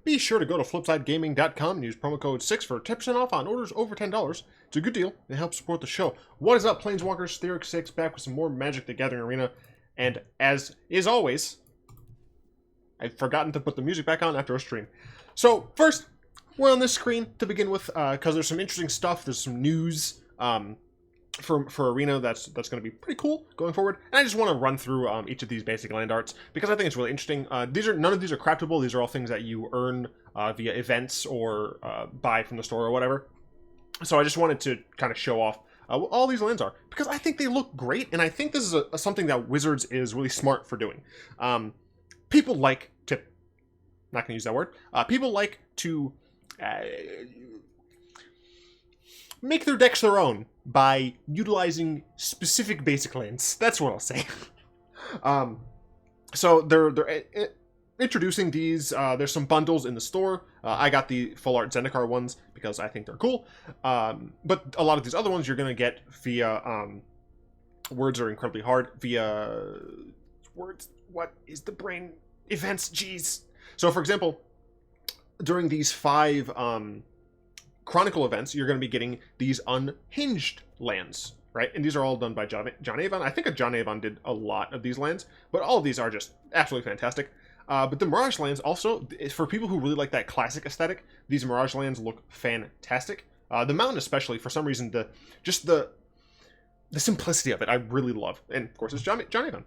be sure to go to flipsidegaming.com and use promo code 6 for 10% off on orders over $10. It's a good deal and helps support the show. What is up, Planeswalkers? Theoric 6 back with some more Magic the Gathering Arena. And as is always, I've forgotten to put the music back on after a stream. So first, we're on this screen to begin with, because there's some interesting stuff. There's some news for Arena that's going to be pretty cool going forward. And I just want to run through each of these basic land arts because I think it's really interesting. None of these are craftable. These are all things that you earn via events or buy from the store or whatever. So I just wanted to kind of show off what all these lands are because I think they look great, and I think this is something that Wizards is really smart for doing. People like to, not going to use that word. People like to make their decks their own by utilizing specific basic lands. That's what I'll say. So they're introducing these. There's some bundles in the store. I got the full art Zendikar ones because I think they're cool. But a lot of these other ones you're going to get via words are incredibly hard via words. What is the brain? Events. Jeez. So for example, during these 5 Chronicle events, you're going to be getting these unhinged lands, right? And these are all done by John Avon. I think John Avon did a lot of these lands, but all of these are just absolutely fantastic. But the Mirage lands also, for people who really like that classic aesthetic, these Mirage lands look fantastic. The Mountain especially, for some reason, the simplicity of it, I really love. And of course, it's John Avon.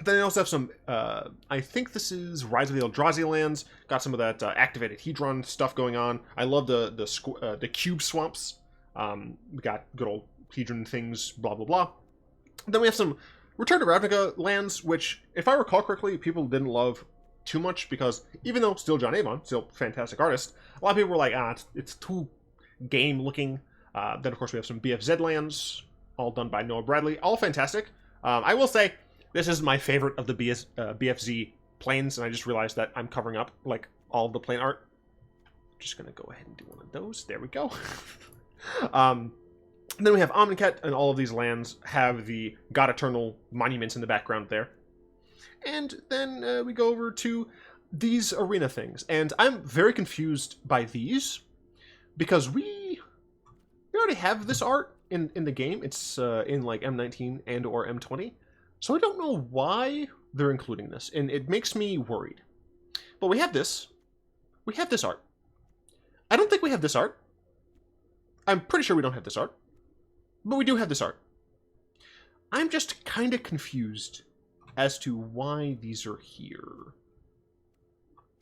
Then they also have some, I think this is Rise of the Eldrazi lands. Got some of that activated Hedron stuff going on. I love the cube swamps. We got good old Hedron things, blah, blah, blah. Then we have some Return to Ravnica lands, which, if I recall correctly, people didn't love too much because even though still John Avon, still fantastic artist, a lot of people were like, it's too game looking. Then, of course, we have some BFZ lands, all done by Noah Bradley. All fantastic. I will say, this is my favorite of the BFZ planes, and I just realized that I'm covering up, like, all of the plane art. Just gonna go ahead and do one of those. There we go. Then we have Amonkhet, and all of these lands have the God Eternal monuments in the background there. And then we go over to these arena things. And I'm very confused by these, because we already have this art in the game. It's in, like, M19 and or M20. So I don't know why they're including this, and it makes me worried. But we have this. We have this art. I don't think we have this art. I'm pretty sure we don't have this art. But we do have this art. I'm just kind of confused as to why these are here.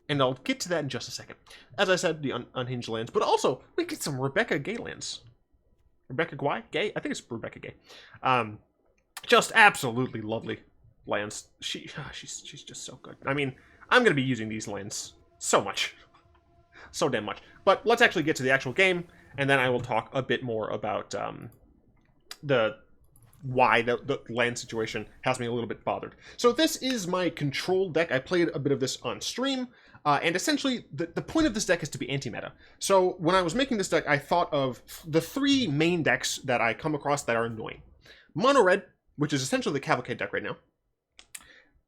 And I'll get to that in just a second. As I said, the unhinged lands, but also we get some Rebecca Gay lands. Rebecca Gay? I think it's Rebecca Gay. Just absolutely lovely lands. She's just so good. I mean, I'm going to be using these lands so much. So damn much. But let's actually get to the actual game, and then I will talk a bit more about why the land situation has me a little bit bothered. So this is my control deck. I played a bit of this on stream, and essentially the point of this deck is to be anti-meta. So when I was making this deck, I thought of the 3 main decks that I come across that are annoying. Mono Red, which is essentially the Cavalcade deck right now.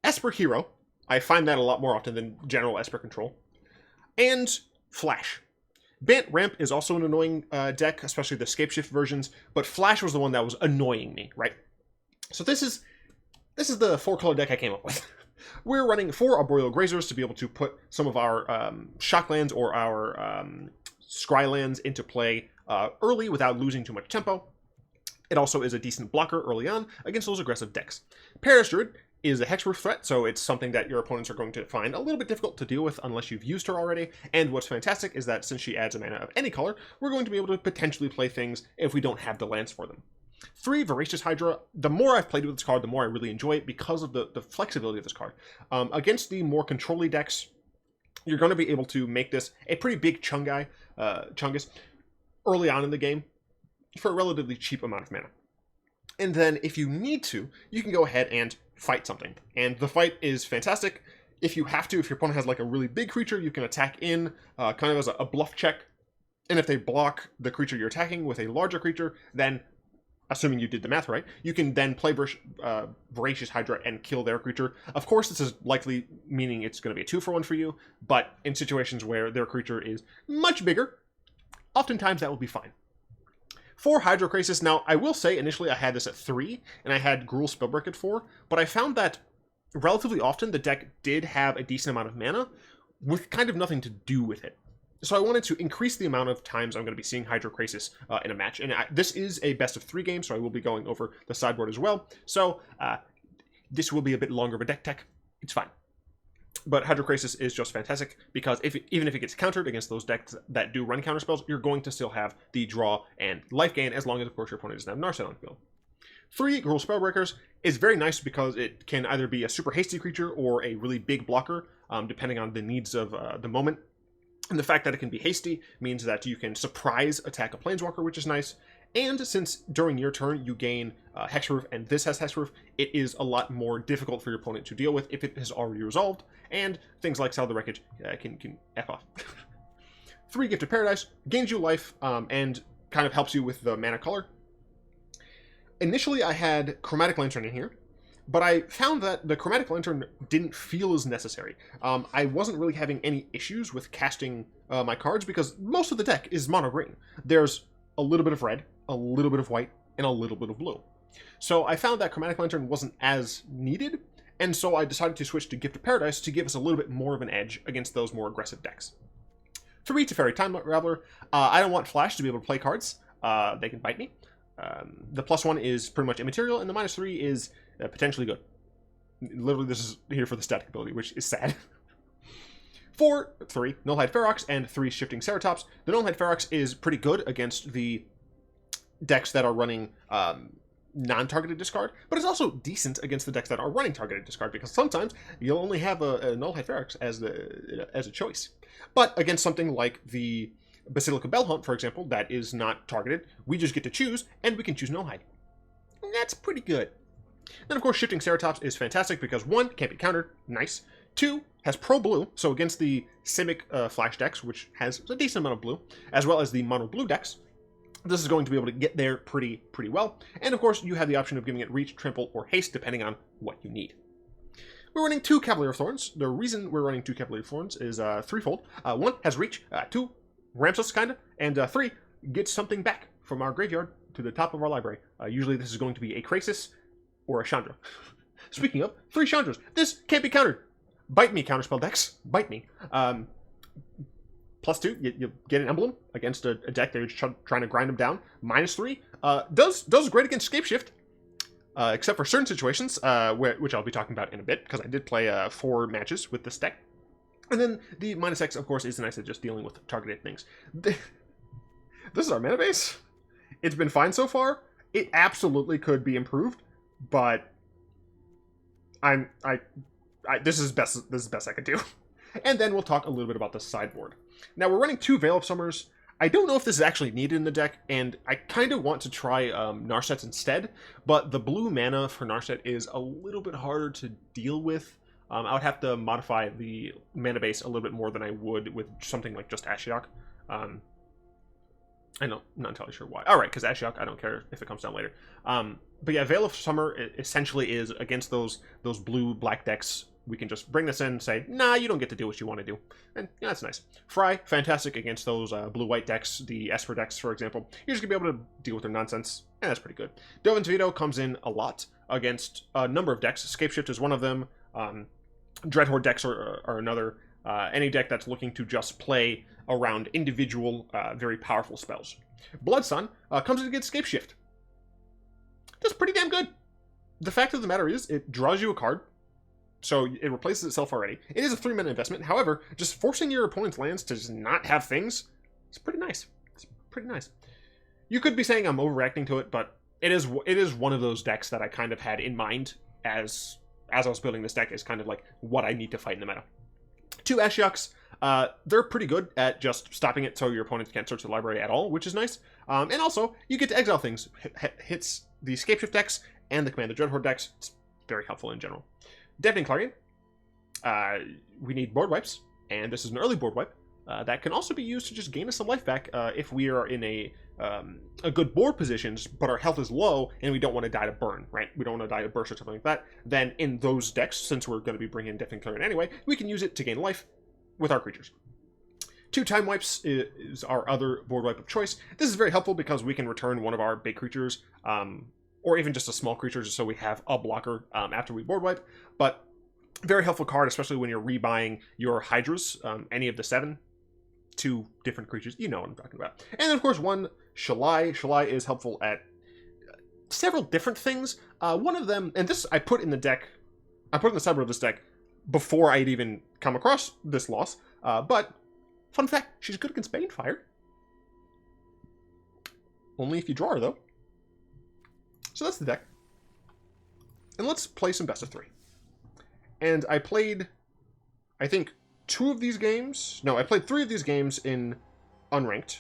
Esper Hero. I find that a lot more often than general Esper control. And Flash. Bant Ramp is also an annoying deck, especially the Scapeshift versions, but Flash was the one that was annoying me, right? So this is the 4-color deck I came up with. We're running 4 Arboreal Grazers to be able to put some of our shock lands or our scry lands into play early without losing too much tempo. It also is a decent blocker early on against those aggressive decks. Paradise Druid is a hexproof threat, so it's something that your opponents are going to find a little bit difficult to deal with unless you've used her already. And what's fantastic is that since she adds a mana of any color, we're going to be able to potentially play things if we don't have the lands for them. 3, Voracious Hydra. The more I've played with this card, the more I really enjoy it because of the flexibility of this card. Against the more control-y decks, you're going to be able to make this a pretty big chungus early on in the game for a relatively cheap amount of mana. And then if you need to, you can go ahead and fight something. And the fight is fantastic. If you have to, if your opponent has like a really big creature, you can attack in kind of as a bluff check. And if they block the creature you're attacking with a larger creature, then assuming you did the math right, you can then play Voracious Hydra and kill their creature. Of course, this is likely meaning it's going to be a 2-for-1 for you, but in situations where their creature is much bigger, oftentimes that will be fine. For Hydroid Krasis, now I will say initially I had this at 3, and I had Gruul Spellbreaker at 4, but I found that relatively often the deck did have a decent amount of mana with kind of nothing to do with it. So I wanted to increase the amount of times I'm going to be seeing Hydroid Krasis in a match. And this is a best of 3 game, so I will be going over the sideboard as well. So this will be a bit longer of a deck tech. It's fine. But Hydroid Krasis is just fantastic because even if it gets countered against those decks that do run counter spells, you're going to still have the draw and life gain, as long as, of course, your opponent doesn't have Narset on the field. 3 Gruul Spellbreakers is very nice because it can either be a super hasty creature or a really big blocker, depending on the needs of the moment. And the fact that it can be hasty means that you can surprise attack a Planeswalker, which is nice. And since during your turn you gain Hexproof and this has Hexproof, it is a lot more difficult for your opponent to deal with if it has already resolved. And things like Sell the Wreckage can F off. 3 Gift of Paradise gains you life and kind of helps you with the mana color. Initially I had Chromatic Lantern in here, but I found that the Chromatic Lantern didn't feel as necessary. I wasn't really having any issues with casting my cards because most of the deck is mono green. There's a little bit of red, a little bit of white, and a little bit of blue. So I found that Chromatic Lantern wasn't as needed, and so I decided to switch to Gift of Paradise to give us a little bit more of an edge against those more aggressive decks. 3 Teferi Time Raveler. I don't want Flash to be able to play cards. They can bite me. The +1 is pretty much immaterial, and the -3 is potentially good. Literally, this is here for the static ability, which is sad. 3 Nullhide Ferox and 3 Shifting Ceratops. The Nullhide Ferox is pretty good against the decks that are running non-targeted discard, but it's also decent against the decks that are running targeted discard, because sometimes you'll only have a Nullhide Ferox as a choice. But against something like the Basilica Bellhunt, for example, that is not targeted, we just get to choose, and we can choose Nullhide. And that's pretty good. Then, of course, Shifting Ceratops is fantastic because 1, can't be countered, nice. 2, has pro-blue, so against the Simic Flash decks, which has a decent amount of blue, as well as the mono-blue decks, this is going to be able to get there pretty well. And, of course, you have the option of giving it Reach, Trample, or Haste, depending on what you need. We're running 2 Cavalier of Thorns. The reason we're running 2 Cavalier of Thorns is threefold. 1, has Reach, 2, ramps us, kinda, and 3, gets something back from our graveyard to the top of our library. Usually this is going to be a Krasis or a Chandra. Speaking of, 3 Chandras. This can't be countered. Bite me, counterspell decks. Bite me. +2, you get an emblem against a deck that you're trying to grind them down. -3, does great against Scapeshift, except for certain situations, which I'll be talking about in a bit, because I did play 4 matches with this deck. And then the -X, of course, is nice at just dealing with targeted things. This is our mana base. It's been fine so far. It absolutely could be improved, but this is best I could do. And then we'll talk a little bit about the sideboard. Now we're running 2 Veil of Summers. I don't know if this is actually needed in the deck, and I kind of want to try Narsets instead, but the blue mana for Narset is a little bit harder to deal with. I would have to modify the mana base a little bit more than I would with something like just Ashiok. I know, I'm not entirely sure why. Alright, because Ashiok, I don't care if it comes down later. But yeah, Veil of Summer essentially is against those blue-black decks. We can just bring this in and say, nah, you don't get to do what you want to do. And yeah, that's nice. Fry, fantastic against those blue-white decks, the Esper decks, for example. You're just going to be able to deal with their nonsense, and that's pretty good. Dovin's Veto comes in a lot against a number of decks. Scapeshift is one of them. Dreadhorde decks are another. Any deck that's looking to just play around individual, very powerful spells. Blood Sun comes in against Scapeshift. That's pretty damn good. The fact of the matter is, it draws you a card, so it replaces itself already. It is a 3-mana investment. However, just forcing your opponent's lands to just not have things, it's pretty nice. It's pretty nice. You could be saying I'm overreacting to it, but it is one of those decks that I kind of had in mind as I was building this deck, is kind of like what I need to fight in the meta. 2 Ashioks. They're pretty good at just stopping it so your opponent can't search the library at all, which is nice. And also, you get to exile things. Hits the Scapeshift decks and the Commander Dreadhorde decks. It's very helpful in general. Deafening Clarion. We need board wipes, and this is an early board wipe. That can also be used to just gain us some life back if we are in a good board positions, but our health is low and we don't want to die to burn, right? We don't want to die to burst or something like that. Then in those decks, since we're going to be bringing in Deafening Clarion anyway, we can use it to gain life with our creatures. 2 time wipes is our other board wipe of choice. This is very helpful because we can return one of our big creatures, or even just a small creature, just so we have a blocker after we board wipe. But very helpful card, especially when you're rebuying your Hydras, any of the 7. 2 different creatures, you know what I'm talking about. And then, of course, 1 Shalai. Shalai is helpful at several different things. One of them, and this I put in the deck, I put in the sideboard of this deck before I'd even come across this loss, but fun fact, she's good against Bane Fire. Only if you draw her, though. So that's the deck. And let's play some best of 3. And I played, I think, 2 of these games. No, I played 3 of these games in unranked.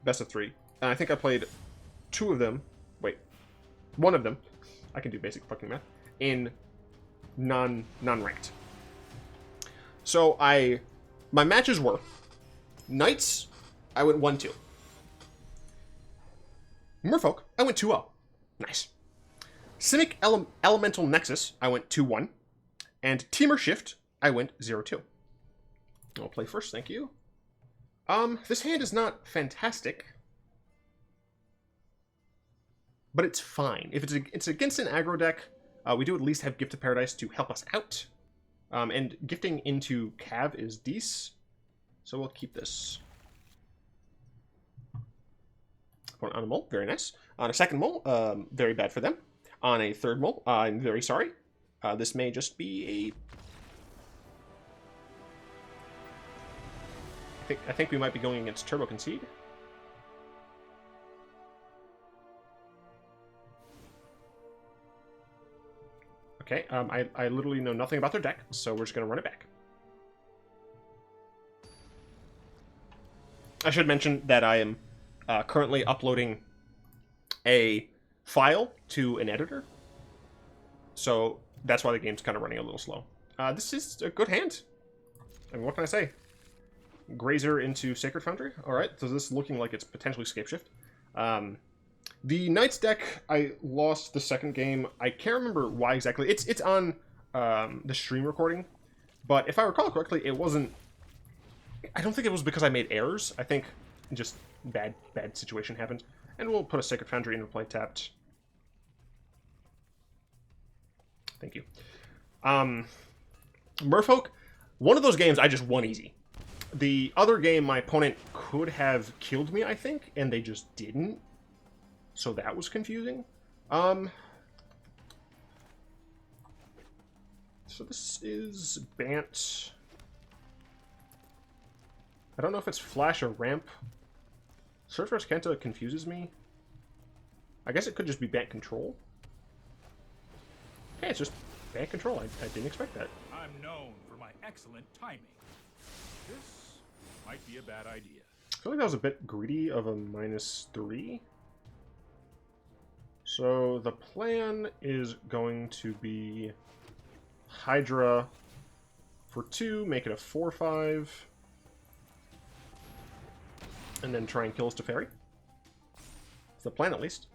Best of 3. And I think I played 2 of them. Wait. 1 of them. I can do basic fucking math. In non-ranked. So my matches were Knights, I went 1-2. Merfolk, I went 2-0. Nice. Simic Elemental Nexus, I went 2-1. And Teamer Shift, I went 0-2. I'll play first, thank you. This hand is not fantastic. But it's fine. If it's against an aggro deck, we do at least have Gift of Paradise to help us out. And gifting into Cav is decent. So we'll keep this. On a mull, very nice. On a second mull, very bad for them. On a third mull, I'm very sorry. This may just be I think we might be going against Turbo Concede. Okay, I literally know nothing about their deck, so we're just going to run it back. I should mention that I am currently uploading a file to an editor. So that's why the game's kind of running a little slow. This is a good hand. I mean, what can I say? Grazer into Sacred Foundry. Alright, so this is looking like it's potentially Scapeshift. The Knights deck, I lost the second game. I can't remember why exactly. It's on the stream recording. But if I recall correctly, it wasn't... I don't think it was because I made errors. I think just bad situation happened. And we'll put a Sacred Foundry into play tapped. Thank you. Merfolk, one of those games I just won easy. The other game, my opponent could have killed me, I think, and they just didn't. So that was confusing. So this is Bant. I don't know if it's Flash or Ramp. Sorcerer's Kenta confuses me. I guess it could just be Bant Control. Okay, it's just Bant Control. I didn't expect that. I'm known for my excellent timing. This might be a bad idea. I feel like that was a bit greedy of a -3. So the plan is going to be Hydra for 2, make it a 4/5, and then try and kill us Teferi. It's the plan, at least.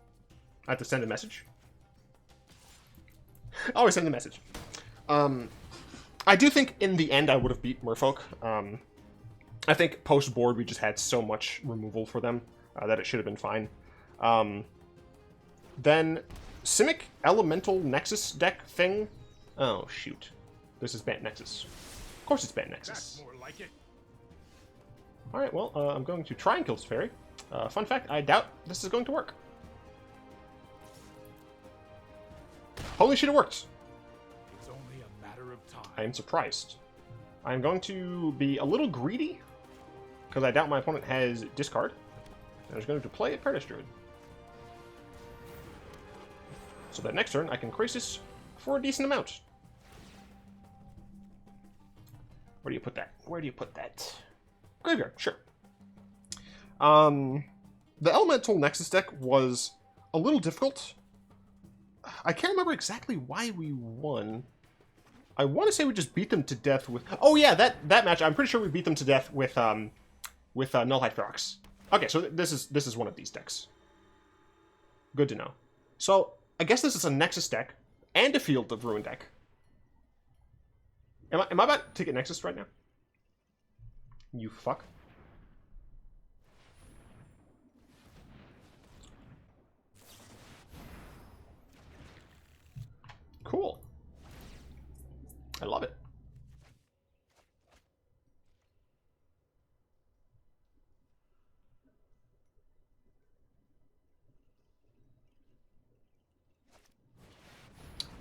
I have to send a message. Always send a message. I do think in the end I would have beat Merfolk. I think post-board we just had so much removal for them that it should have been fine. Then Simic Elemental Nexus deck thing. Oh, shoot. This is Bant Nexus. Of course it's Bant Nexus. That's more like it. Alright, well, I'm going to try and kill Teferi. Fun fact, I doubt this is going to work. Holy shit, it worked! It's only a matter of time. I am surprised. I'm going to be a little greedy, because I doubt my opponent has discard. And I'm going to play a Paradise Druid. So that next turn, I can Krasis for a decent amount. Where do you put that? Where do you put that? Graveyard, sure. The Elemental Nexus deck was a little difficult. I can't remember exactly why we won. I want to say we just beat them to death with... Oh yeah, that match, I'm pretty sure we beat them to death with Nullhide Ferox. Okay, so this is one of these decks. Good to know. So I guess this is a Nexus deck and a Field of Ruin deck. Am I about to get Nexus right now? You fuck. Cool. I love it.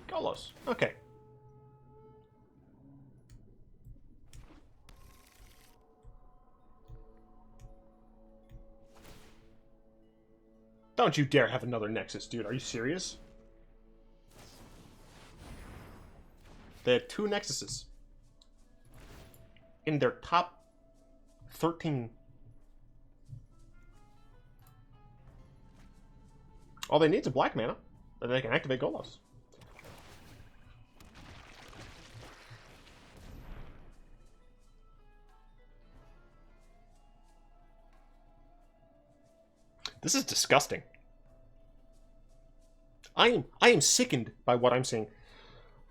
Golos. Okay. Don't you dare have another Nexus, dude. Are you serious? They had 2 Nexuses in their top 13. All they need is a black mana, and they can activate Golos. This is disgusting. I am sickened by what I'm seeing.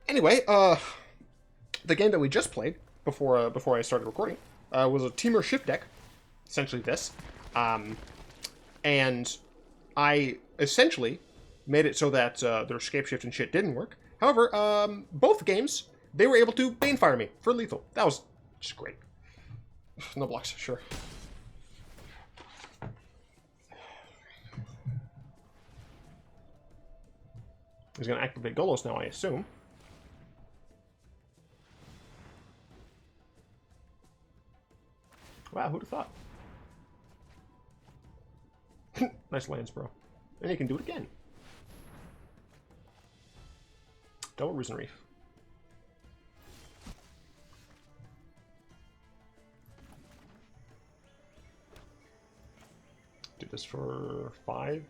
Anyway, the game that we just played before I started recording was a Temur Shift deck, essentially this, and I essentially made it so that their Scapeshift and shit didn't work. However, both games they were able to Banefire me for lethal. That was just great. No blocks, sure. He's going to activate Golos now, I assume. Wow, who'd have thought? Nice lands, bro. And he can do it again. Double Risen Reef. Do this for 5.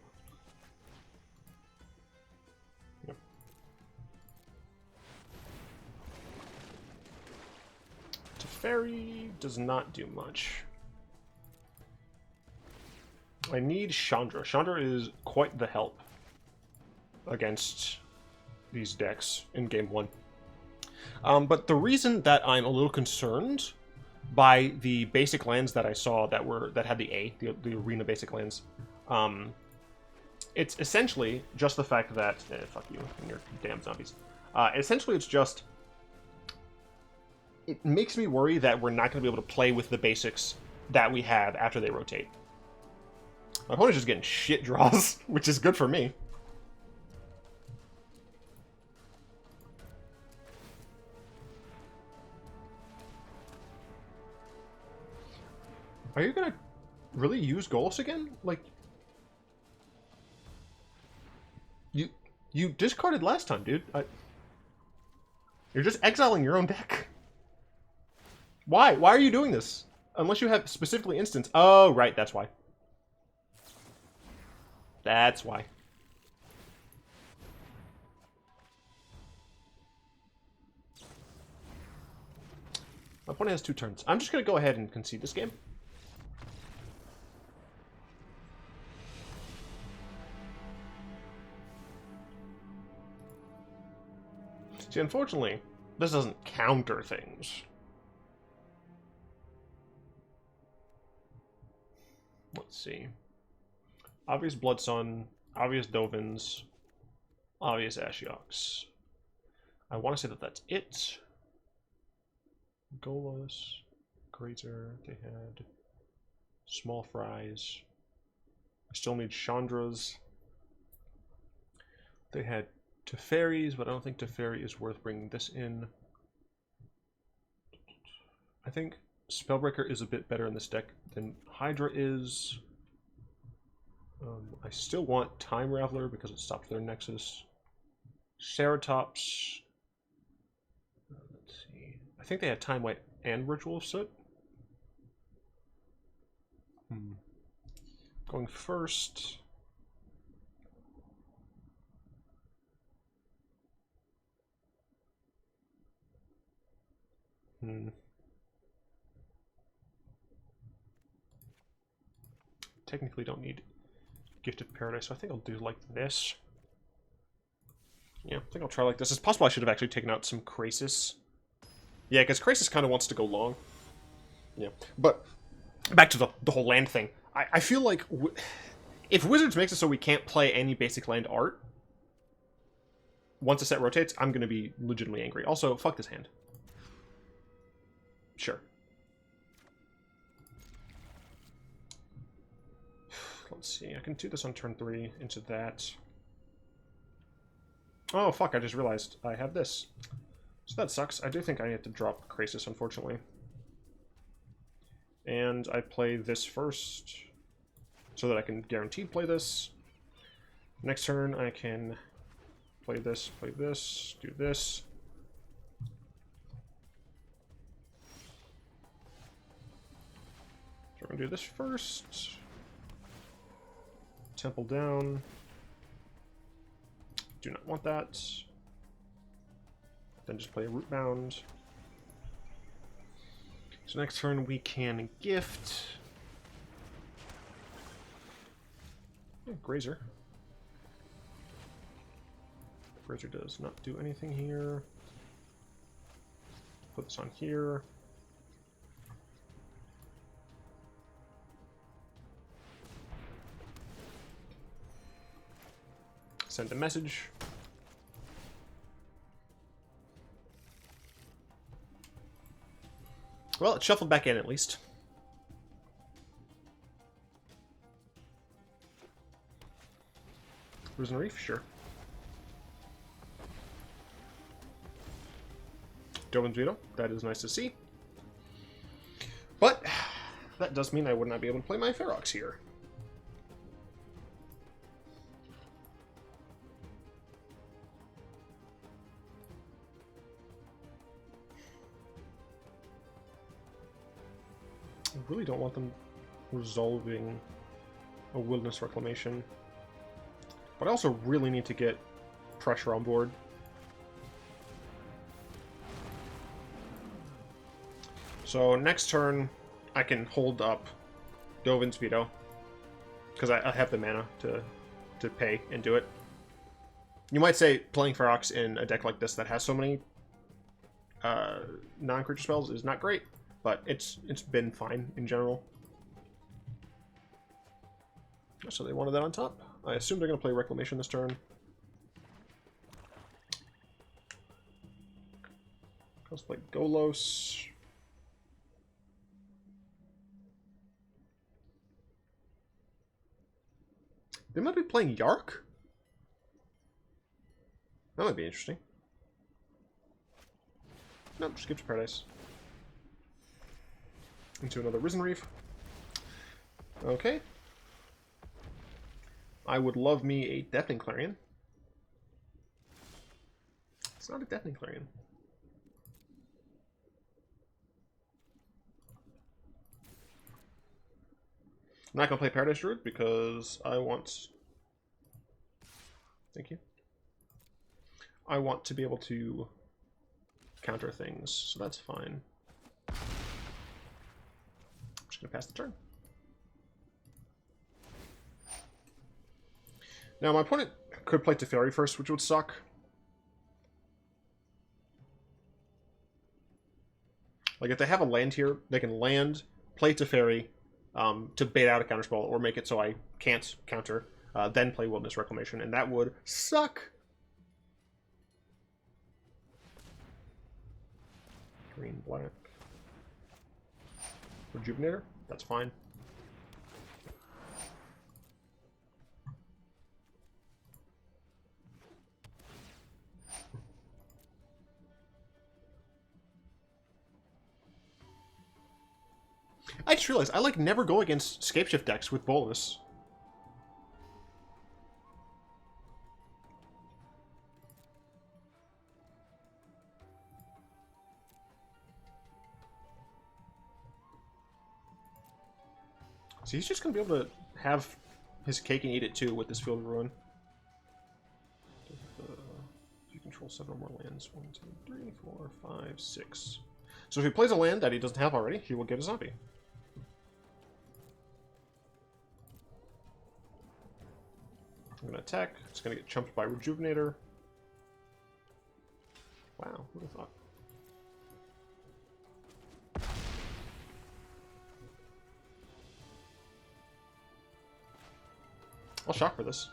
Yep. Teferi does not do much. I need Chandra. Chandra is quite the help against these decks in game 1. But the reason that I'm a little concerned by the basic lands that I saw that had the arena basic lands, it's essentially just the fact that fuck you and your damn zombies. Essentially, it's just it makes me worry that we're not going to be able to play with the basics that we have after they rotate. My opponent's just getting shit draws, which is good for me. Are you gonna really use Golos again? Like, you discarded last time, dude. You're just exiling your own deck. Why? Why are you doing this? Unless you have specifically instance. Oh, right, that's why. That's why. My opponent has 2 turns. I'm just going to go ahead and concede this game. See, unfortunately, this doesn't counter things. Let's see. Obvious Bloodsun, obvious Dovins, obvious Ashioks. I want to say that that's it. Golos, Grazer, they had small fries. I still need Chandras. They had Teferis, but I don't think Teferi is worth bringing this in. I think Spellbreaker is a bit better in this deck than Hydra is. I still want Time Raveler because it stops their Nexus. Ceratops. Let's see. I think they had Time White and Ritual of Soot. Going first. technically don't need Gifted Paradise, so I think I'll do like this. Yeah, I think I'll try like this. It's possible I should have actually taken out some Krasis. Yeah, because Krasis kind of wants to go long. Yeah, but back to the whole land thing. I feel like if Wizards makes it so we can't play any basic land art, once a set rotates, I'm going to be legitimately angry. Also, fuck this hand. Sure. Let's see, I can do this on turn 3 into that. Oh, fuck, I just realized I have this. So that sucks. I do think I have to drop Krasis, unfortunately. And I play this first, so that I can guaranteed play this. Next turn, I can play this, do this. So we're going to do this first. Temple down. Do not want that. Then just play a Rootbound. So next turn we can gift. Grazer. Grazer does not do anything here. Put this on here. Send a message. Well, it shuffled back in at least. Risen Reef, sure. Dovin's Veto, that is nice to see. But that does mean I would not be able to play my Ferox here. I really don't want them resolving a Wilderness Reclamation. But I also really need to get pressure on board. So next turn, I can hold up Dovin's Veto, because I have the mana to pay and do it. You might say playing Ferox in a deck like this that has so many non-creature spells is not great, but it's been fine in general. So they wanted that on top. I assume they're going to play Reclamation this turn. Let's play Golos. They might be playing Yark? That might be interesting. Nope, skip to Paradise. Into another Risen Reef. Okay. I would love me a Deafening Clarion. It's not a Deafening Clarion. I'm not going to play Paradise Druid because I want... Thank you. I want to be able to counter things, so that's fine. I'm just going to pass the turn. Now, my opponent could play Teferi first, which would suck. Like, if they have a land here, they can land, play Teferi, to bait out a counterspell, or make it so I can't counter, then play Wilderness Reclamation, and that would suck. Green, black. Rejuvenator, that's fine. I just realized I like never go against Scapeshift decks with Bolus. So he's just gonna be able to have his cake and eat it too with this Field of Ruin. You control 7 or more lands. 1, 2, 3, 4, 5, 6. So if he plays a land that he doesn't have already, he will get a zombie. I'm gonna attack. It's gonna get chumped by Rejuvenator. Wow, who would have thought? I'll shock for this.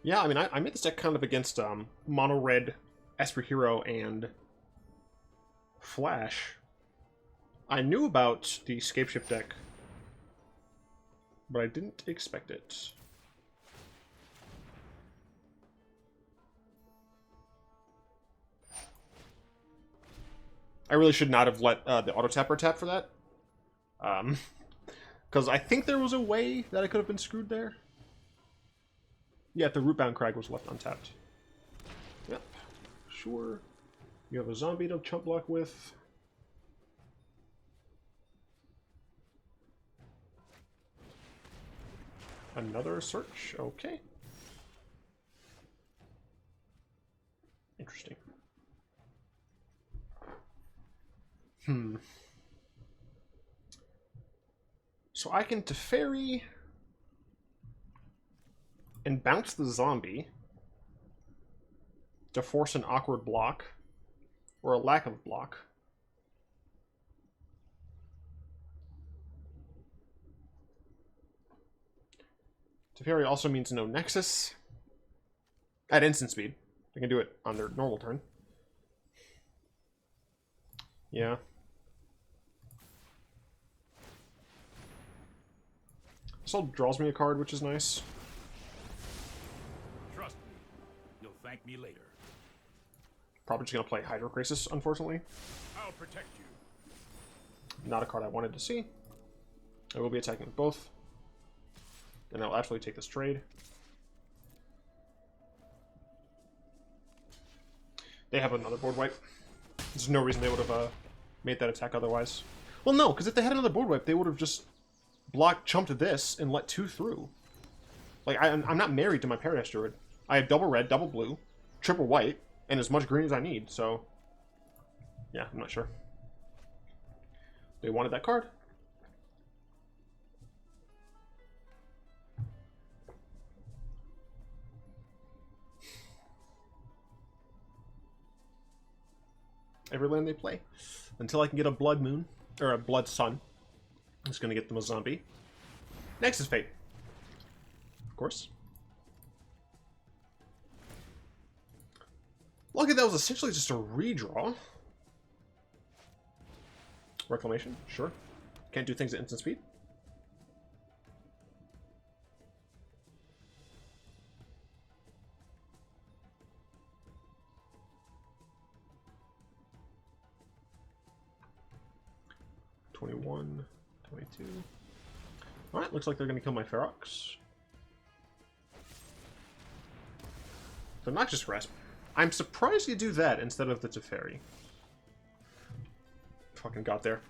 Yeah, I mean, I made this deck kind of against mono red, Esper Hero, and Flash. I knew about the Scapeshift deck, but I didn't expect it. I really should not have let the auto tapper tap for that. Because I think there was a way that I could have been screwed there. Yeah, the Rootbound Crag was left untapped. Yep, sure. You have a zombie to chump block with. Another search, okay. Interesting. So I can Teferi and bounce the zombie to force an awkward block or a lack of block. Teferi also means no Nexus at instant speed. I can do it on their normal turn. Yeah. This all draws me a card, which is nice. Trust me, you'll thank me later. Probably just gonna play Hydroid Krasis, unfortunately. I'll protect you. Not a card I wanted to see. I will be attacking with both. And I'll absolutely take this trade. They have another board wipe. There's no reason they would have made that attack otherwise. Well, no, because if they had another board wipe, they would have just chumped this and let 2 through. Like, I'm not married to my Paradise Druid. I have double red, double blue, triple white, and as much green as I need, so... Yeah, I'm not sure. They wanted that card. Every land they play. Until I can get a Blood Moon, or a Blood Sun. I'm just going to get them a zombie. Next is Fate. Of course. Lucky that was essentially just a redraw. Reclamation, sure. Can't do things at instant speed. $21, $22. Alright, looks like they're going to kill my Ferox. The Noxious Grasp. I'm surprised you do that instead of the Teferi. Fucking got there.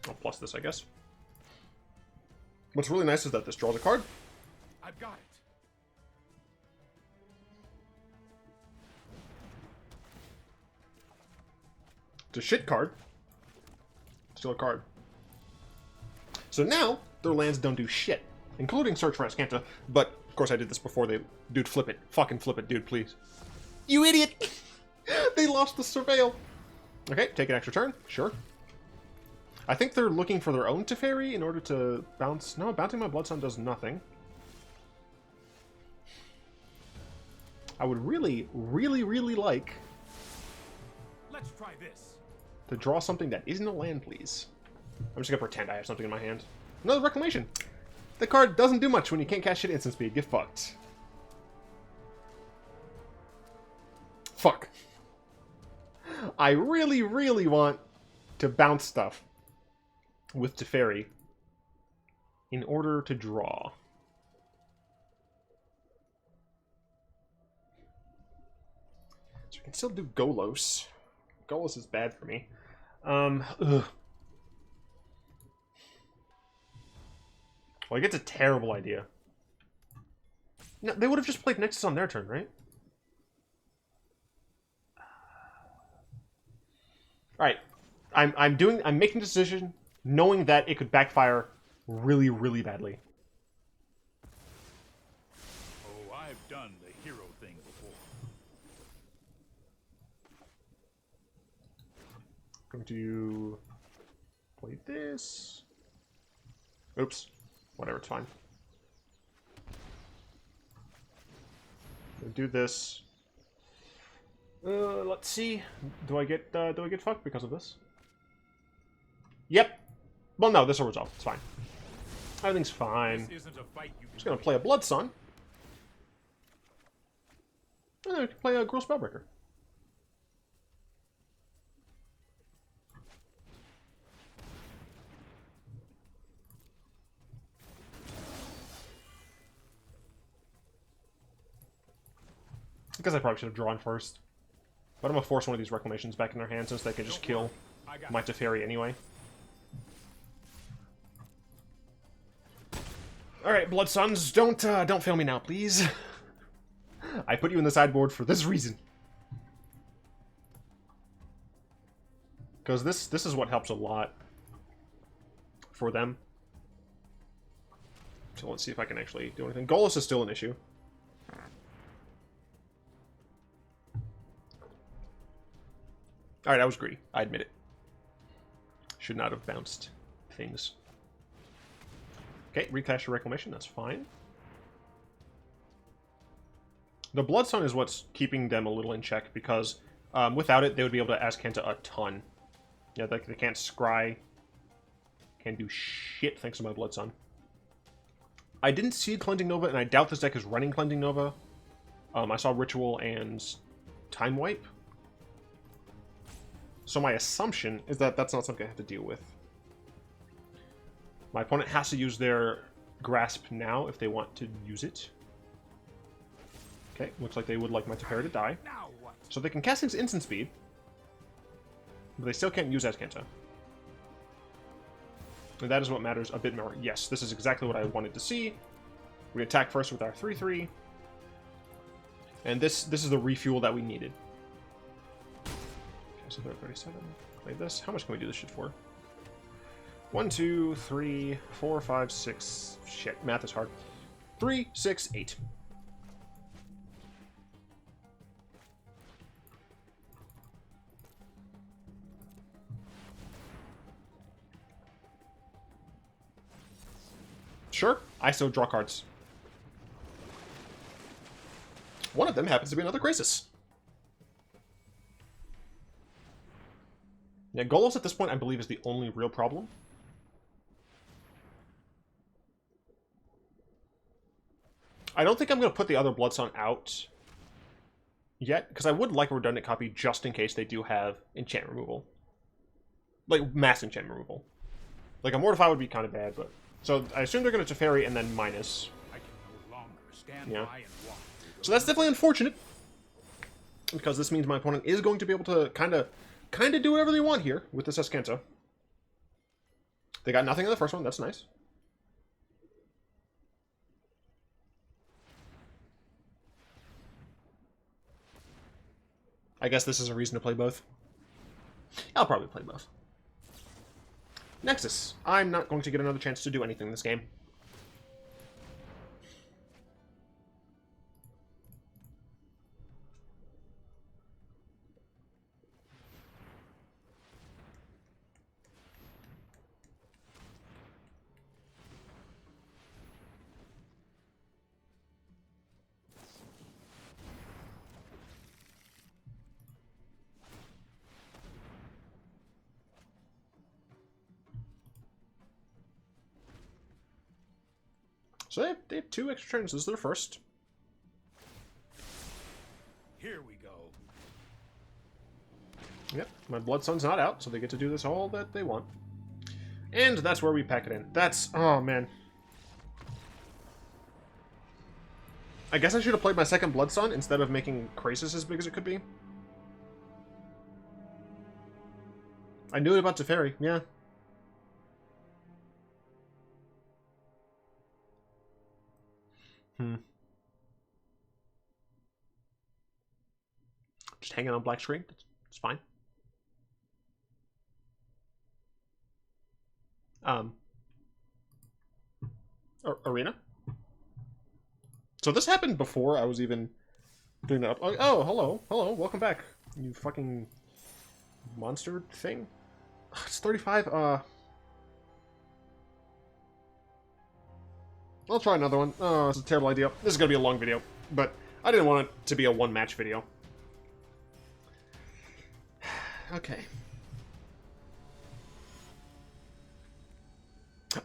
I'll plus this, I guess. What's really nice is that this draws a card. I've got it. It's a shit card. Still a card. So now, their lands don't do shit. Including Search for Ascanta. But, of course, I did this before they... Dude, flip it. Fucking flip it, dude, please. You idiot! They lost the Surveil. Okay, take an extra turn. Sure. I think they're looking for their own Teferi in order to bounce... No, bouncing my Blood Sun does nothing. I would really, really, really like... Let's try this. To draw something that isn't a land, please. I'm just gonna pretend I have something in my hand. Another Reclamation. The card doesn't do much when you can't cast shit instant speed. Get fucked. Fuck. I really, really want to bounce stuff with Teferi in order to draw. So we can still do Golos. Golos is bad for me. Ugh. Like, it's a terrible idea. No, they would have just played Nexus on their turn, right? Alright. I'm making a decision knowing that it could backfire really, really badly. Oh, I've done the hero thing before. Going to play this. Oops. Whatever, it's fine. Do this. Let's see. Do I get fucked because of this? Yep. Well, no, this will resolve. It's fine. Everything's fine. This isn't a fight you Just gonna play a Blood Sun. And then we can play a Gruul Spellbreaker. Because I probably should have drawn first. But I'm going to force one of these Reclamations back in their hands since they can just kill my Teferi anyway. Alright, Blood Suns, don't fail me now, please. I put you in the sideboard for this reason. Because this is what helps a lot for them. So let's see if I can actually do anything. Golos is still an issue. Alright, I was greedy. I admit it. Should not have bounced things. Okay, recast your Reclamation. That's fine. The Blood Sun is what's keeping them a little in check, because without it, they would be able to Azcanta a ton. Yeah, they can't scry. Can't do shit thanks to my Blood Sun. I didn't see Cleansing Nova, and I doubt this deck is running Cleansing Nova. I saw Ritual and Time Wipe. So my assumption is that that's not something I have to deal with. My opponent has to use their Grasp now if they want to use it. Okay, looks like they would like my Teferi to die. So they can cast things instant speed. But they still can't use Azcanta. And that is what matters a bit more. Yes, this is exactly what I wanted to see. We attack first with our 3/3. And this is the refuel that we needed. So they're 37. Play this. How much can we do this shit for? 1, 2, 3, 4, 5, 6. Shit, math is hard. 3, 6, 8. Sure, I still draw cards. One of them happens to be another Krasis. Yeah, Golos at this point, I believe, is the only real problem. I don't think I'm going to put the other Blood Sun out yet, because I would like a redundant copy just in case they do have enchant removal. Like, mass enchant removal. Like, a Mortify would be kind of bad, but... So, I assume they're going to Teferi and then minus. I can no longer stand Yeah. by and watch. So that's definitely unfortunate. Because this means my opponent is going to be able to kind of do whatever they want here with this Azcanta. They got nothing in the first one. That's nice. I guess this is a reason to play both. I'll probably play both. Nexus. I'm not going to get another chance to do anything in this game. So they have 2 extra turns. This is their first. Here we go. Yep, my Blood Sun's not out, so they get to do this all that they want. And that's where we pack it in. That's... Oh, man. I guess I should have played my second Blood Sun instead of making Krasis as big as it could be. I knew it about Teferi, yeah. Just hanging on black screen. It's fine. Arena. So this happened before I was even doing that. Oh, hello, welcome back, you fucking monster thing. It's 35. I'll try another one. Oh, this is a terrible idea. This is gonna be a long video, but I didn't want it to be a one-match video. Okay.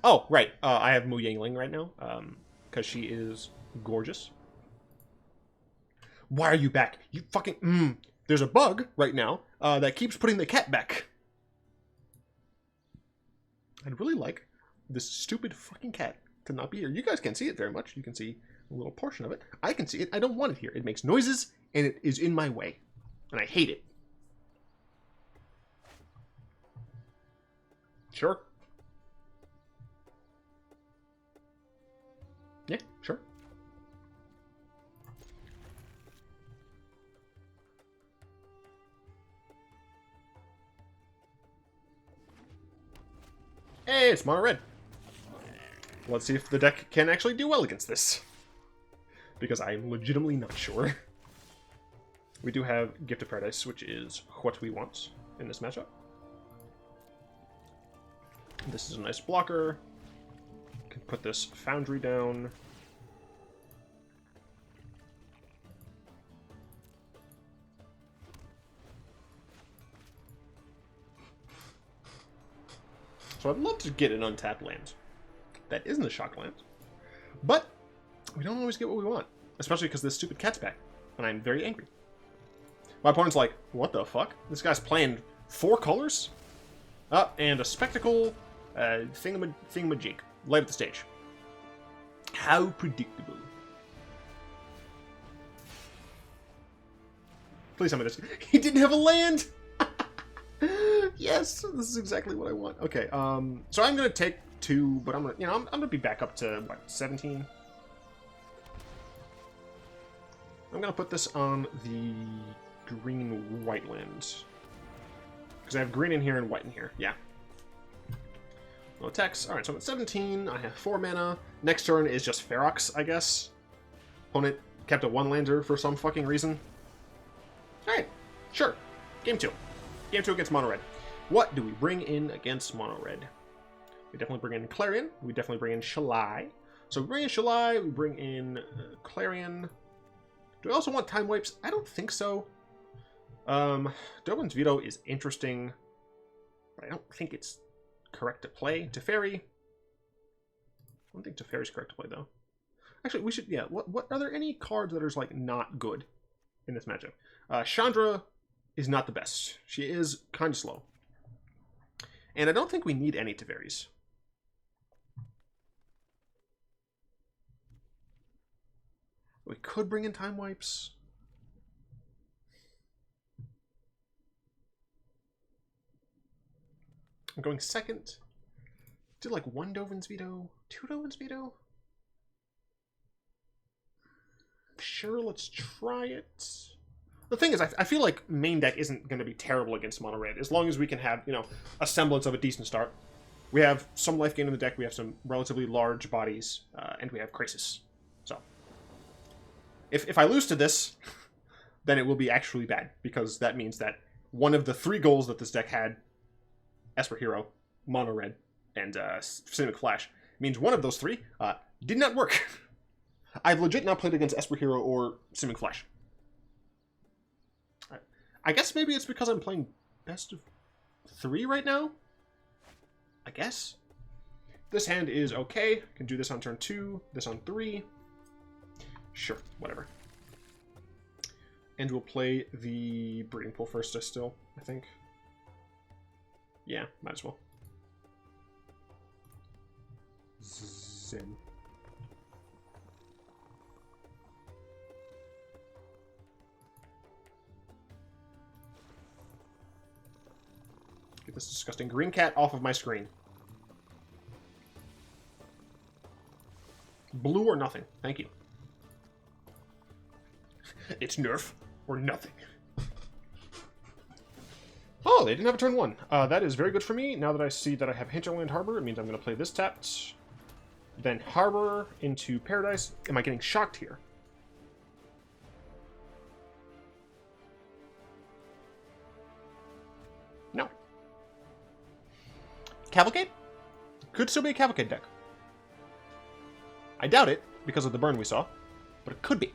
Oh, right. I have Mu Yangling right now, because she is gorgeous. Why are you back? You fucking... There's a bug right now that keeps putting the cat back. I'd really like this stupid fucking cat to not be here. You guys can't see it very much. You can see a little portion of it. I can see it. I don't want it here. It makes noises, and it is in my way. And I hate it. Sure. Yeah, sure. Hey, it's mono red. Let's see if the deck can actually do well against this. Because I'm legitimately not sure. We do have Gift of Paradise, which is what we want in this matchup. This is a nice blocker. Can put this Foundry down. So I'd love to get an untapped land that isn't a shock land, but we don't always get what we want, especially because this stupid cat's back, and I'm very angry. My opponent's like, what the fuck? This guy's playing 4 colors? And a spectacle thingamajig. Light up the stage. How predictable. Please tell me this. He didn't have a land! Yes, this is exactly what I want. Okay, so I'm gonna take 2, but I'm gonna, you know, I'm gonna be back up to, what, 17? I'm gonna put this on the green-white land. Because I have green in here and white in here. Yeah. No attacks. Alright, so I'm at 17. I have 4 mana. Next turn is just Ferox, I guess. Opponent kept a 1-lander for some fucking reason. Alright, sure. Game 2. Game 2 against mono red. What do we bring in against mono red? We definitely bring in Clarion. We definitely bring in Shalai. So we bring in Shalai. We bring in Clarion. Do I also want time wipes? I don't think so. Doblin's Veto is interesting, but I don't think it's correct to play. Teferi. I don't think Teferi's correct to play, though. Actually, we should, yeah. What are there any cards that are, like, not good in this matchup? Chandra is not the best. She is kind of slow. And I don't think we need any Teferis. We could bring in time wipes. I'm going second. Do like 1 Dovin's Veto, 2 Dovin's Veto. Sure, let's try it. The thing is, I feel like main deck isn't going to be terrible against mono red, as long as we can have, you know, a semblance of a decent start. We have some life gain in the deck, we have some relatively large bodies, and we have Krasis. So, if I lose to this, then it will be actually bad, because that means that one of the 3 goals that this deck had, Esper Hero, mono red, and Cinematic Flash, means one of those 3 did not work. I've legit not played against Esper Hero or Cinematic Flash. I guess maybe it's because I'm playing best of 3 right now? I guess. This hand is okay. Can do this on turn 2, this on 3. Sure, whatever. And we'll play the Breeding Pool first still, I think. Yeah, might as well. Zen. Get this disgusting green cat off of my screen. Blue or nothing. Thank you. It's nerf or nothing. Oh, they didn't have a turn 1. That is very good for me. Now that I see that I have Hinterland Harbor, it means I'm going to play this tapped. Then Harbor into Paradise. Am I getting shocked here? No. Cavalcade? Could still be a Cavalcade deck. I doubt it, because of the burn we saw. But it could be.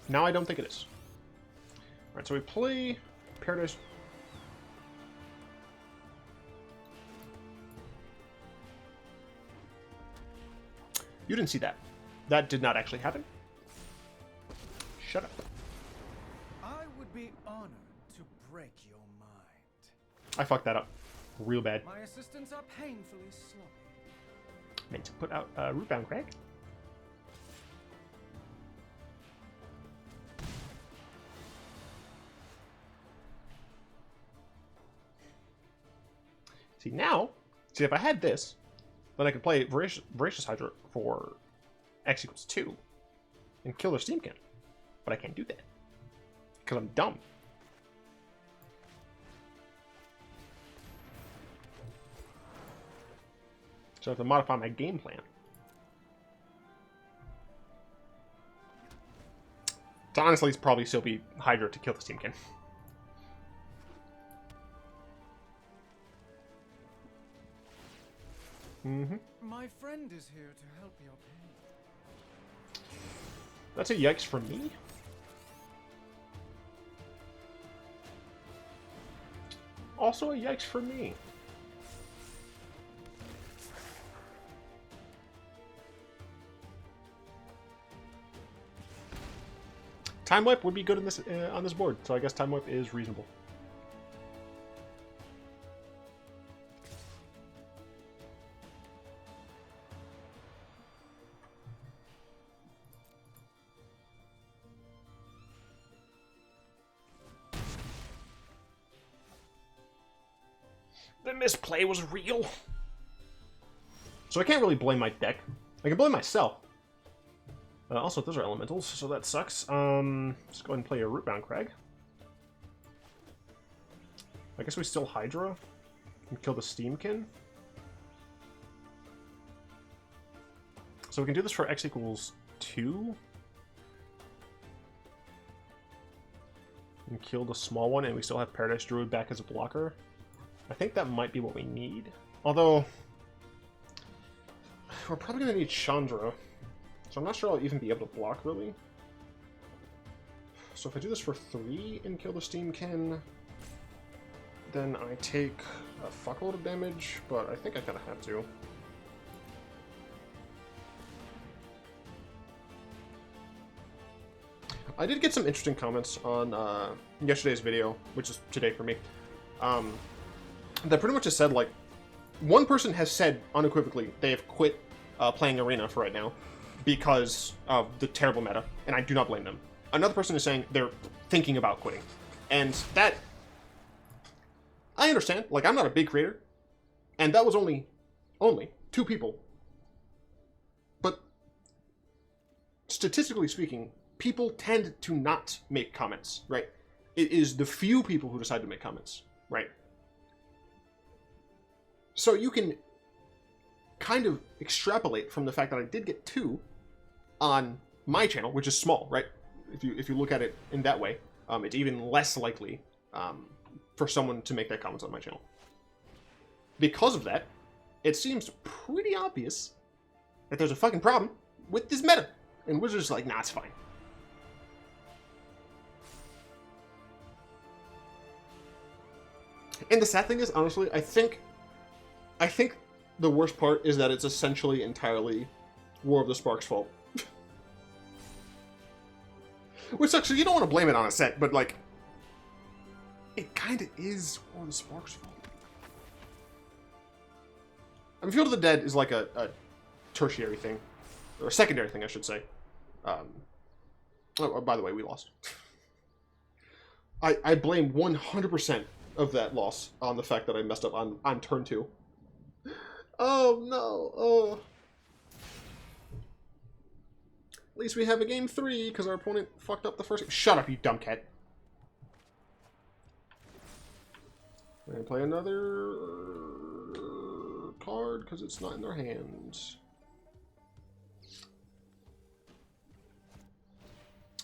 Now I don't think it is. Alright, so we play Paradise. You didn't see that. That did not actually happen. Shut up. I would be honored to break your mind. I fucked that up real bad. My assistants are painfully sloppy. Meant to put out Rootbound Crag. See if I had this, then I could play Voracious Hydra for X equals 2 and kill their Steamkin. But I can't do that because I'm dumb. So I have to modify my game plan. So honestly, it's probably still be Hydra to kill the Steamkin. My friend is here to help your pain. That's a yikes from me. Also a yikes from me. Time Wipe would be good in this on this board, so I guess Time Wipe is reasonable. The misplay was real. So I can't really blame my deck. I can blame myself. Also, those are elementals, so that sucks. Let's go ahead and play a Rootbound Crag. I guess we still Hydra and kill the Steamkin. So we can do this for X equals 2. And kill the small one, and we still have Paradise Druid back as a blocker. I think that might be what we need. Although, we're probably going to need Chandra. So I'm not sure I'll even be able to block, really. So if I do this for 3 and kill the Steamkin, then I take a fuckload of damage, but I think I kind of have to. I did get some interesting comments on yesterday's video, which is today for me. That pretty much just said, like, one person has said unequivocally they have quit playing Arena for right now because of the terrible meta, and I do not blame them. Another person is saying they're thinking about quitting. And that, I understand. Like, I'm not a big creator, and that was only 2 people. But statistically speaking, people tend to not make comments, right? It is the few people who decide to make comments, right? So you can kind of extrapolate from the fact that I did get 2 on my channel, which is small, right? If you look at it in that way, it's even less likely for someone to make that comment on my channel. Because of that, it seems pretty obvious that there's a fucking problem with this meta. And Wizards are like, nah, it's fine. And the sad thing is, honestly, I think the worst part is that it's essentially entirely War of the Spark's fault. Which sucks, so you don't want to blame it on a set, but, like, it kind of is War of the Spark's fault. I mean, Field of the Dead is like a tertiary thing. Or a secondary thing, I should say. Oh, by the way, we lost. I blame 100% of that loss on the fact that I messed up on turn 2. Oh, no. Oh. At least we have a game 3, because our opponent fucked up the first game. Shut up, you dumb cat. We're going to play another card, because it's not in their hands.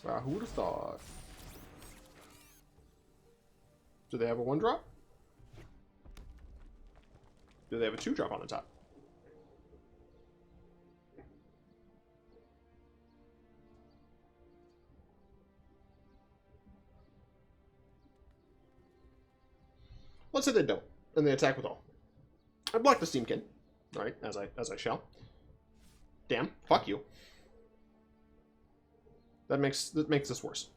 Wow, who would have thought? Do they have a 1-drop? Do they have a 2-drop on the top? Let's say they don't, and they attack with all. I block the Steamkin, right? As I shall. Damn, fuck you. That makes this worse.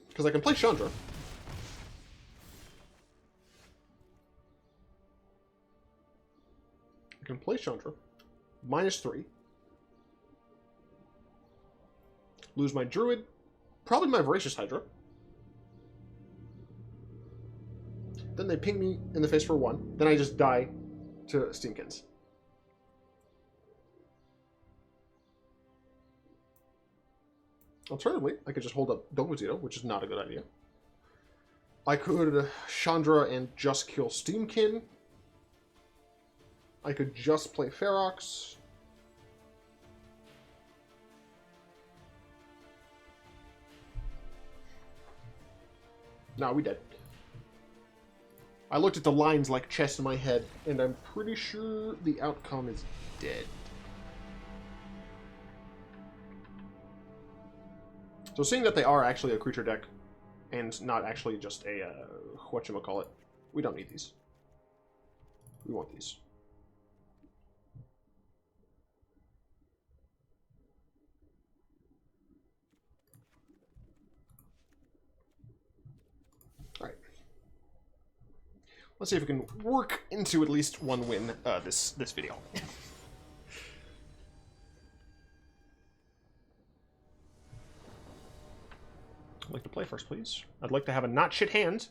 Because I can play Chandra. I can play Chandra. -3. Lose my Druid. Probably my Voracious Hydra. Then they ping me in the face for 1. Then I just die to Steamkins. Alternatively, I could just hold up Dogozito, which is not a good idea. I could Chandra and just kill Steamkin. I could just play Ferox. Nah, we dead. I looked at the lines like chess in my head, and I'm pretty sure the outcome is dead. So seeing that they are actually a creature deck, and not actually just a, whatchamacallit, we don't need these. We want these. Alright. Let's see if we can work into at least one win this video. I'd like to play first, please. I'd like to have a not shit hand.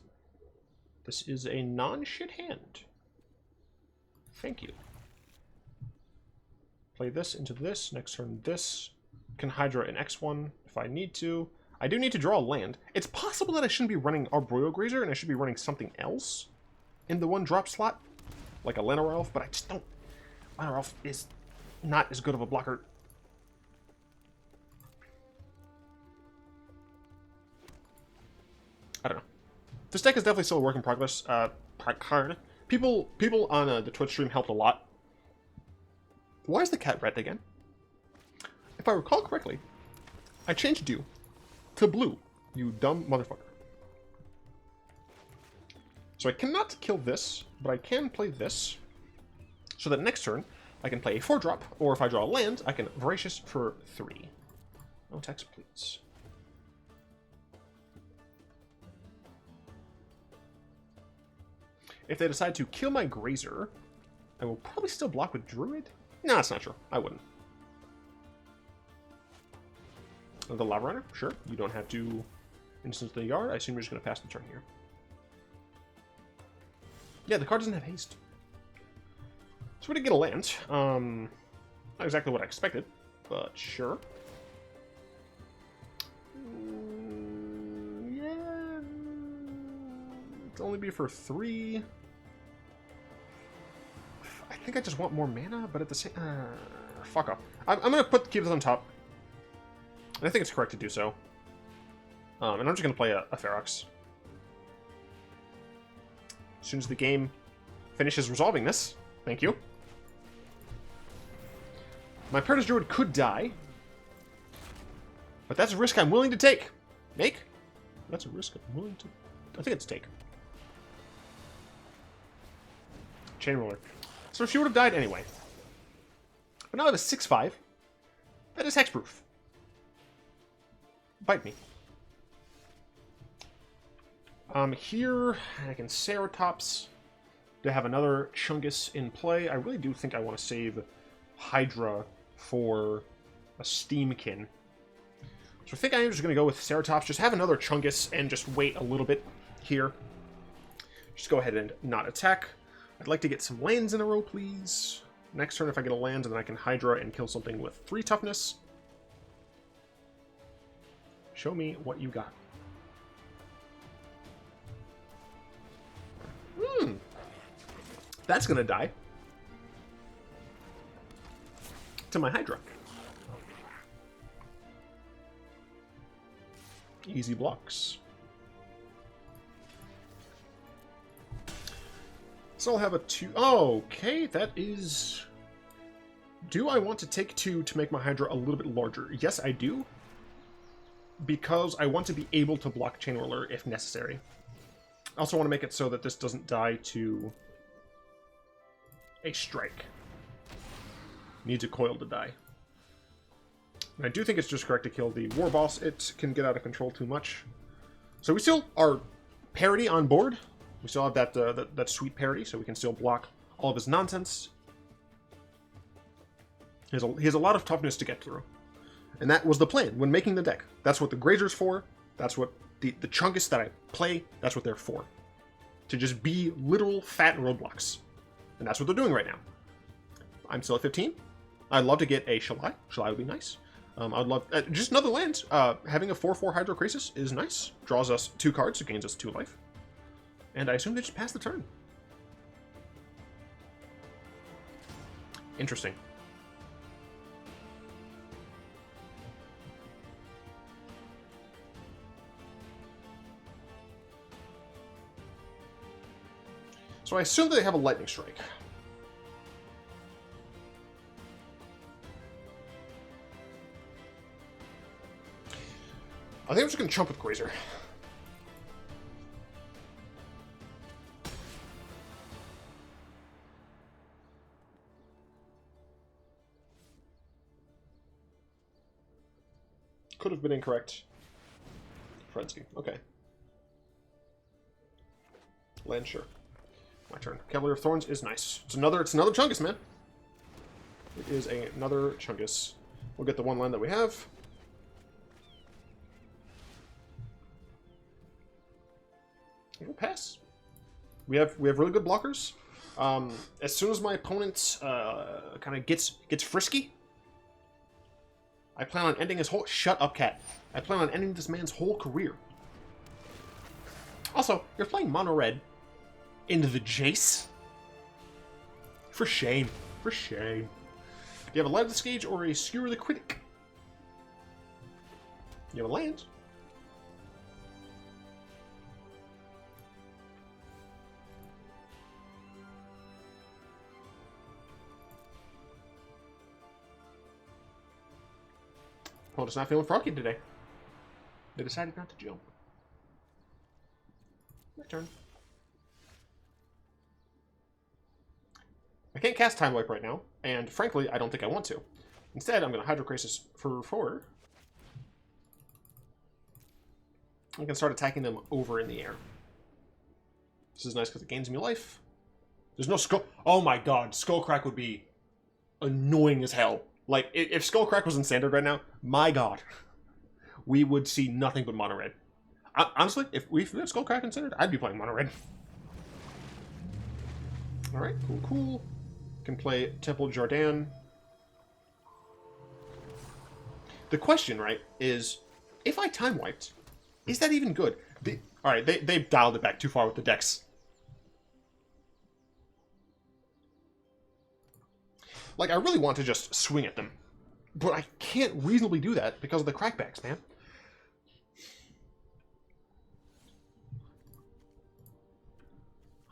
This is a non-shit hand. Thank you. Play this into this. Next turn, this. Can Hydra an X1 if I need to. I do need to draw a land. It's possible that I shouldn't be running Arboreal Grazer and I should be running something else in the 1-drop slot, like a Llanowar Elf, but I just don't. Llanowar Elf is not as good of a blocker. I don't know. This deck is definitely still a work in progress. People on the Twitch stream helped a lot. Why is the cat red again? If I recall correctly, I changed you to blue, you dumb motherfucker. So I cannot kill this, but I can play this. So that next turn, I can play a 4-drop, or if I draw a land, I can Voracious for 3. No text, please. If they decide to kill my Grazer, I will probably still block with Druid. No, that's not true. I wouldn't. The Lava Runner? Sure. You don't have to instance the yard. I assume you're just going to pass the turn here. Yeah, the card doesn't have haste. So we did get a land. Not exactly what I expected, but sure. Yeah. It'll only be for 3. I think I just want more mana, but at the same... fuck off. I'm going to keep this on top. And I think it's correct to do so. And I'm just going to play a Ferox. As soon as the game finishes resolving this. Thank you. My Paradise Druid could die. But that's a risk I'm willing to take. Make? That's a risk I'm willing to... I think it's take. Chain Roller. So she would have died anyway. But now I have a 6/5. That is hexproof. Bite me. Here, I can Ceratops to have another Chungus in play. I really do think I want to save Hydra for a Steamkin. So I think I am just going to go with Ceratops. Just have another Chungus and just wait a little bit here. Just go ahead and not attack. I'd like to get some lands in a row, please. Next turn, if I get a land, then I can Hydra and kill something with 3 toughness. Show me what you got. That's gonna die. To my Hydra. Easy blocks. So I'll have a 2. Oh, okay, that is... Do I want to take 2 to make my Hydra a little bit larger? Yes, I do. Because I want to be able to block Chain Whirler if necessary. I also want to make it so that this doesn't die to a strike. Needs a coil to die. And I do think it's just correct to kill the War Boss. It can get out of control too much. So we still are parity on board. We still have that sweet parity, so we can still block all of his nonsense. He has a lot of toughness to get through. And that was the plan when making the deck. That's what the Grazer's for. That's what the Chungus that I play, that's what they're for. To just be literal fat roadblocks. And that's what they're doing right now. I'm still at 15. I'd love to get a Shalai. Shalai would be nice. I'd love... just another land. Having a 4/4 Hydroid Krasis is nice. Draws us 2 cards, so gains us 2 life. And I assume they just pass the turn. Interesting. So I assume they have a Lightning Strike. I think I'm just going to chump with Grazer. Could have been incorrect. Frenzy. Okay. Land, sure. My turn. Cavalier of Thorns is nice. It's another Chungus, man. It is another Chungus. We'll get the 1 land that we have. We'll pass. We have really good blockers. As soon as my opponent kind of gets frisky, I plan on ending his whole... Shut up, cat. I plan on ending this man's whole career. Also, you're playing mono red into the Jace? For shame. For shame. Do you have a Light of the Stage or a Skewer the Critic? You have a land. Opponent's not feeling froggy today. They decided not to jump. My turn. I can't cast Time Wipe right now, and frankly, I don't think I want to. Instead, I'm going to Hydroid Krasis for 4. I can start attacking them over in the air. This is nice because it gains me life. There's no Skull... Oh my god, Skullcrack would be annoying as hell. Like, if Skullcrack was in Standard right now, my god, we would see nothing but mono red. Honestly, if we had Skullcrack in Standard, I'd be playing mono red. Alright, cool, cool. Can play Temple Jordan. The question, right, is if I time wiped, is that even good? Alright, they've dialed it back too far with the decks. Like, I really want to just swing at them. But I can't reasonably do that because of the crackbacks, man.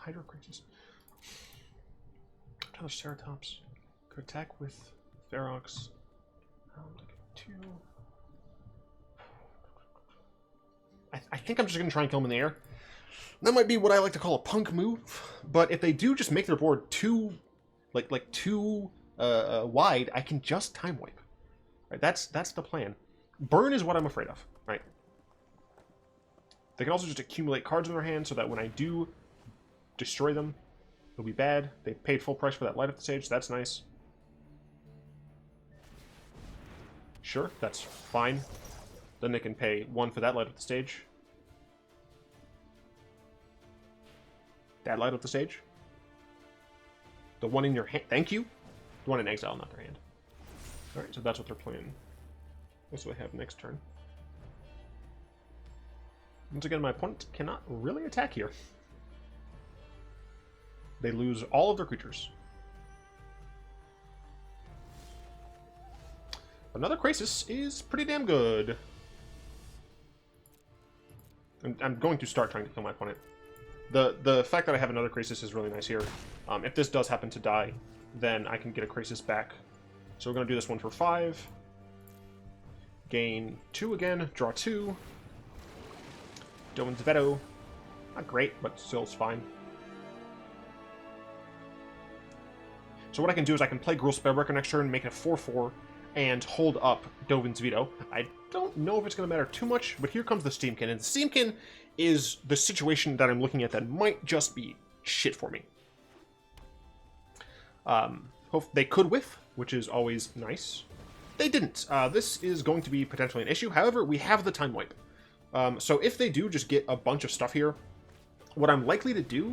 Hydroid Krasis. Untitled Ceratops. Could attack with Ferox. I think I'm just going to try and kill him in the air. That might be what I like to call a punk move. But if they do just make their board too... Like too... wide, I can just time wipe. Right, that's the plan. Burn is what I'm afraid of. Right. They can also just accumulate cards in their hand so that when I do destroy them, it'll be bad. They paid full price for that Light of the Stage. That's nice. Sure, that's fine. Then they can pay 1 for that Light of the Stage. That Light of the Stage. The one in your hand. Thank you. You want an exile, not their hand. Alright, so that's what they're playing. That's what I have next turn. Once again, my opponent cannot really attack here. They lose all of their creatures. Another Krasis is pretty damn good. I'm going to start trying to kill my opponent. The fact that I have another Krasis is really nice here. If this does happen to die, then I can get a Krasis back. So we're going to do this one for 5. Gain 2 again, draw 2. Dovin's Veto. Not great, but still it's fine. So what I can do is I can play Gruul Spellbreaker next turn, make it a 4/4, and hold up Dovin's Veto. I don't know if it's going to matter too much, but here comes the Steamkin. And the Steamkin is the situation that I'm looking at that might just be shit for me. They could whiff, which is always nice. They didn't. This is going to be potentially an issue. However, we have the time wipe. So if they do just get a bunch of stuff here, what I'm likely to do...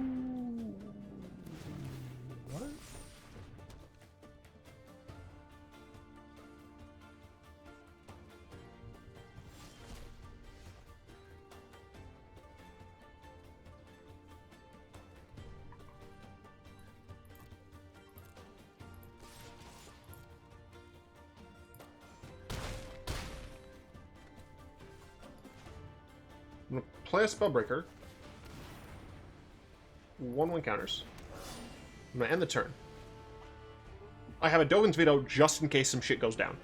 What? I'm going to play a Spellbreaker. 1/1 counters. I'm going to end the turn. I have a Dovin's Veto just in case some shit goes down.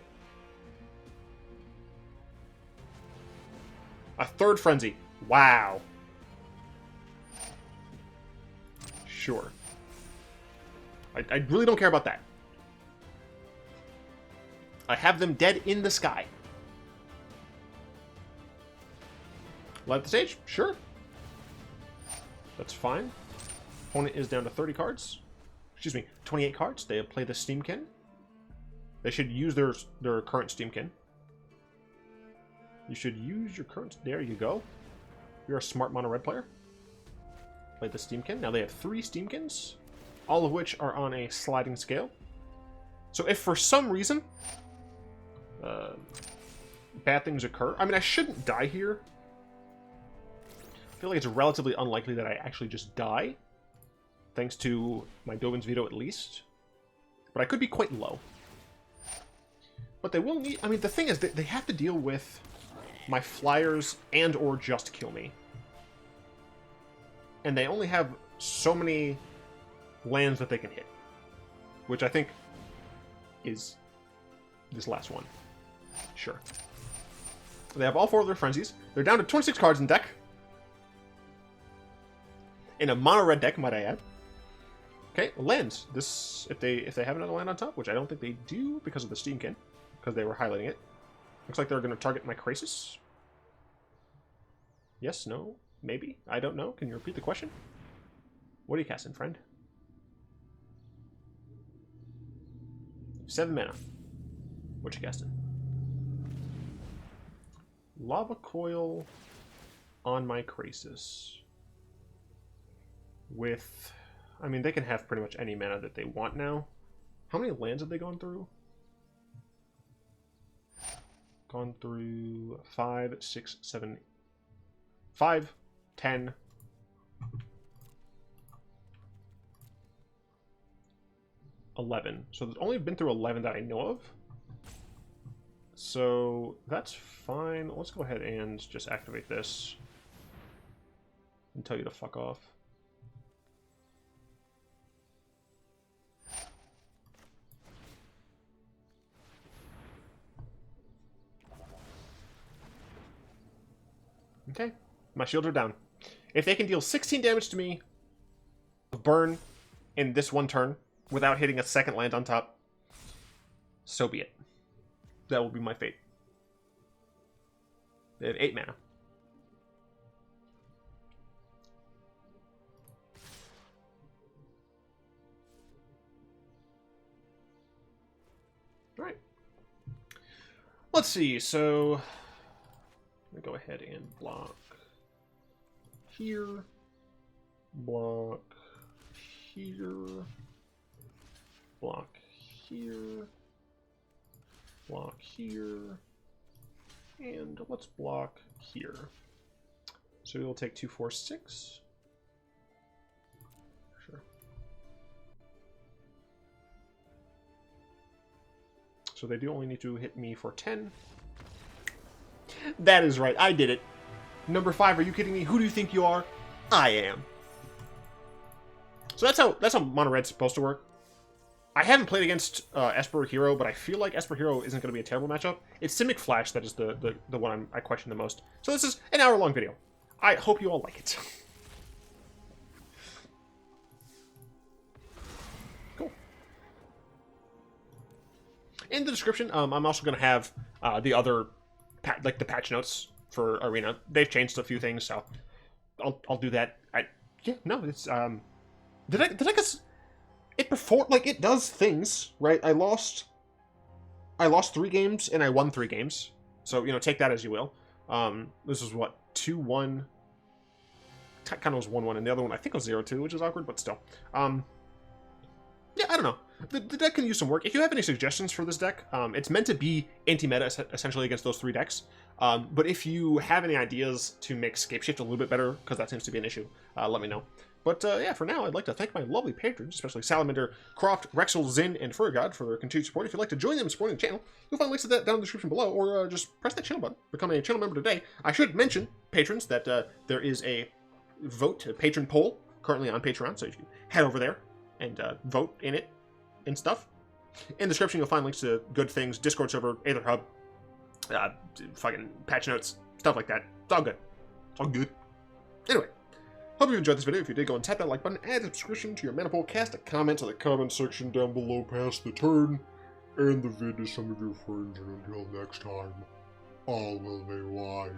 A third Frenzy. Wow. Sure. I really don't care about that. I have them dead in the sky. Light the stage? Sure. That's fine. Opponent is down to 30 cards. Excuse me, 28 cards. They play the Steamkin. They should use their current Steamkin. You should use your current... There you go. You're a smart mono red player. Play the Steamkin. Now they have 3 Steamkins, all of which are on a sliding scale. So if for some reason bad things occur... I mean, I shouldn't die here. I feel like it's relatively unlikely that I actually just die, thanks to my Dovin's Veto at least. But I could be quite low. But they will need... I mean, the thing is that they have to deal with my flyers and or just kill me. And they only have so many lands that they can hit. Which I think is this last one. Sure. They have all 4 of their frenzies. They're down to 26 cards in deck. In a mono red deck, might I add. Okay, lands. This, if they have another land on top, which I don't think they do because of the Steamkin, because they were highlighting it. Looks like they're going to target my Krasis. Yes, no, maybe. I don't know. Can you repeat the question? What are you casting, friend? 7 mana. What you casting? Lava Coil on my Krasis. With... I mean, they can have pretty much any mana that they want now. How many lands have they gone through? Gone through 5, 6, 7... 5, 10... 11. So they've only been through 11 that I know of. So that's fine. Let's go ahead and just activate this and tell you to fuck off. Okay, my shields are down. If they can deal 16 damage to me, burn in this one turn without hitting a second land on top, so be it. That will be my fate. They have 8 mana. Alright. Let's see, so... I'm going to go ahead and block here, block here, block here. Block here. And let's block here. So we'll take 2, 4, 6. Sure. So they do only need to hit me for 10. That is right, I did it. Number 5, are you kidding me? Who do you think you are? I am. So that's how Mono Red's supposed to work. I haven't played against Esper Hero, but I feel like Esper Hero isn't going to be a terrible matchup. It's Simic Flash that is the one I question the most. So this is an hour-long video. I hope you all like it. Cool. In the description, I'm also going to have the other, the patch notes for Arena. They've changed a few things, so I'll do that. Yeah, no, it's the deck is, it perform, like, it does things, right? I lost 3 games and I won 3 games, so you know, take that as you will. This is what, 2-1. Kind of was 1-1, and the other one I think was 0-2, which is awkward, but still. Yeah, I don't know. The deck can use some work. If you have any suggestions for this deck, it's meant to be anti-meta essentially against those 3 decks. But if you have any ideas to make Scapeshift a little bit better, because that seems to be an issue, let me know. But yeah, for now, I'd like to thank my lovely patrons, especially Salamander, Croft, Rexel, Zin, and Furgod for their continued support. If you'd like to join them in supporting the channel, you'll find links to that down in the description below, or just press that channel button, become a channel member today. I should mention, patrons, that there is a vote patron poll currently on Patreon, so if you head over there and vote in it and stuff. In the description, you'll find links to good things, Discord server, Aether Hub, fucking patch notes, stuff like that. It's all good. It's all good. Anyway, hope you enjoyed this video. If you did, go and tap that like button, add a subscription to your Manifold, cast a comment in the comment section down below, pass the turn, and the vid to some of your friends, and until next time, all will be wide.